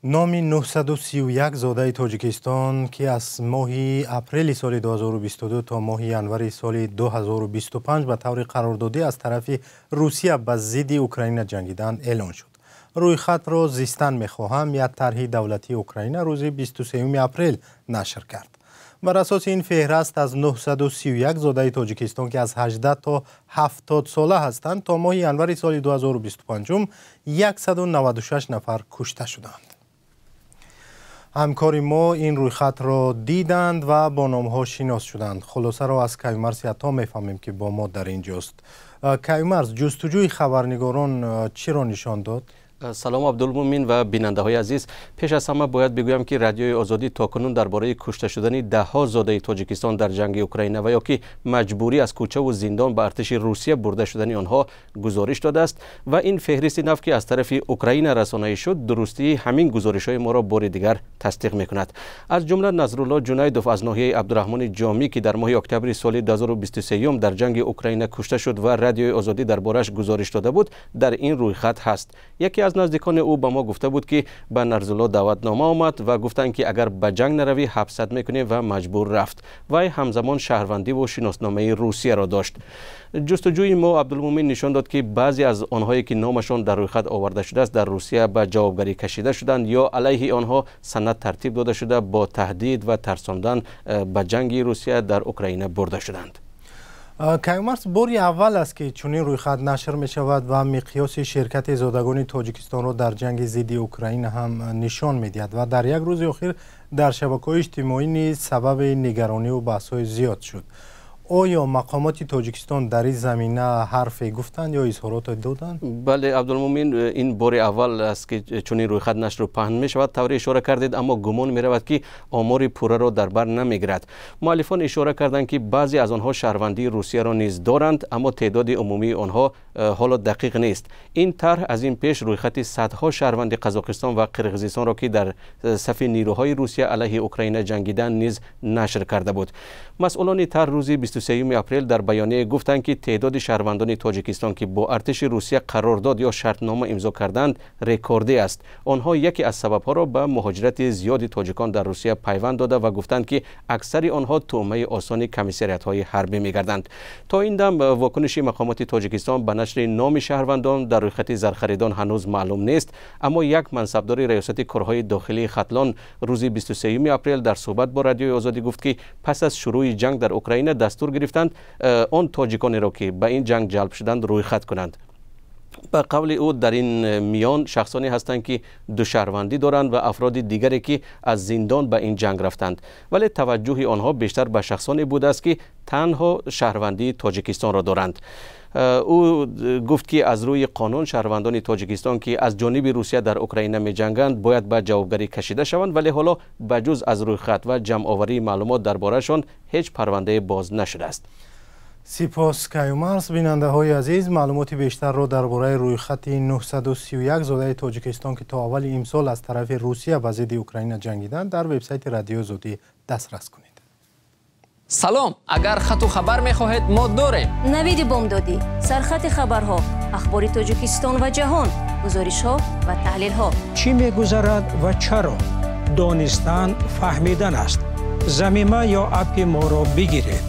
نام 931 زاده تاجیکستان که از ماه اپریل سال 2022 تا ماه ینوری سال 2025 به طور قراردادی از طرف روسیه به ضد اوکراین جنگیدن اعلان شد. روی خط را زیستن می‌خواهم یک طرح دولتی اوکراین روز 23 اپریل نشر کرد. بر اساس این فهرست از 931 زاده تاجیکستان که از 18 تا 70 ساله هستند تا ماه ینوری سال 2025 196 نفر کشته شدند. همکار ما این روی خط را دیدند و با نام‌ها شناس شدند. خلاصه را از کیومرث عطا می‌فهمیم که با ما در اینجاست. کیومرث، جستجوی خبرنگاران چی را نشان داد؟ سلام عبدالمومن و بیننده های عزیز. پیش از همه باید بگویم که رادیوی آزادی تاکنون درباره کشته شدن ده‌ها زاده تاجیکستان در جنگ اوکراین و یا که مجبوری از کوچه و زندان به ارتش روسیه برده شدن آنها گزارش داده است و این فهرست نو که از طرف اوکراین رسانه‌ای شد درستی همین گزارش های ما را بار دیگر تصدیق می‌کند. از جمله نصرالله جنیدوف از ناحیه عبدالرحمن جامی که در ماه اکتبر سال 2023 در جنگ اوکراین کشته شد و رادیوی آزادی دربارش گزارش داده بود در این روی خط هست. یکی از نزدیکان او به ما گفته بود که به نصرالله دعوتنامه آمد و گفتند که اگر به جنگ نروی حبست میکنیم و مجبور رفت. وی همزمان شهروندی و شناسنامه روسیه را داشت. جستجوی ما عبدالمومن نشان داد که بعضی از آنهایی که نامشان در روی خط آورده شده است در روسیه به جوابگری کشیده شدند یا علیه آنها سند ترتیب داده شده با تهدید و ترساندن به جنگ روسیه در اوکراین برده شدند. کیومرث، باری اول است که چنین روی خط نشر می شود و مقیاس شرکت زادگان تاجیکستان را در جنگ ضد اوکراین هم نشان می دهد و در یک روز اخیر در شبکه‌های اجتماعی نیز سبب نگرانی و بحث‌های زیاد شد. آیا مقامات تاجیکستان در این زمینه حرفی گفتند یا اظهارات دادند؟ بله عبدالمومن، این بار اول است که چنین روی خط نشر و پهن می شود. طوری اشاره کردید اما گمان می رود که آمار پوره را در بر نمی گیرد. مؤلفان اشاره کردند که بعضی از آنها شهروندی روسیه را نیز دارند اما تعداد عمومی آنها حالا دقیق نیست. این طرح از این پیش روی خط صدها شهروند قزاقستان و قرقیزستان را که در صف نیروهای روسیه علیه اوکراین جنگیدن نیز نشر کرده بود. مسئولان طرح روز 23 اپریل در بیانیه گفتند که تعداد شهروندان تاجیکستان که با ارتش روسیه قرارداد یا شرطنامه امضا کردند رکوردی است. آنها یکی از سببها را به مهاجرت زیاد تاجیکان در روسیه پیوند داده و گفتند که اکثر آنها طعمه آسان کمیساریات‌های حربی می‌گردند. تا این دم واکنش مقامات تاجیکستان به نشر نام شهروندان در روی خط زرخریدان هنوز معلوم نیست، اما یک منصبدار ریاست کارهای داخلی ختلان روز 23 اپریل در صحبت با رادیوی آزادی گفت که پس از شروع جنگ در اوکراین دستور گرفتند آن تاجیکانی را که به این جنگ جلب شدند روی خط کنند. به قول او در این میان شخصانی هستند که دو شهروندی دارند و افراد دیگری که از زندان به این جنگ رفتند، ولی توجه آنها بیشتر به شخصانی بوده است که تنها شهروندی تاجیکستان را دارند. او گفت که از روی قانون شهروندان تاجیکستان که از جانب روسیه در اوکراین می جنگند باید به جوابگری کشیده شوند، ولی حالا بجز از روی خط و جمع آوری معلومات دربارهشان هیچ پرونده باز نشده است. سپاس کیومرث. بیننده های عزیز، معلومات بیشتر را درباره روی خط 931 زاده تاجیکستان که تا اول امسال از طرف روسیه به ضد اوکراین جنگیدند در وبسایت رادیو آزادی دسترس کنید. سلام، اگر خط و خبر می‌خواهید ما داریم. نوید بامدادی، سرخط خبرها، اخبار تاجیکستان و جهان، گزارش‌ها و تحلیل‌ها. چی می‌گذرد و چرا؟ دانستن فهمیدن است. ضمیمه یا اپ ما را بگیرید.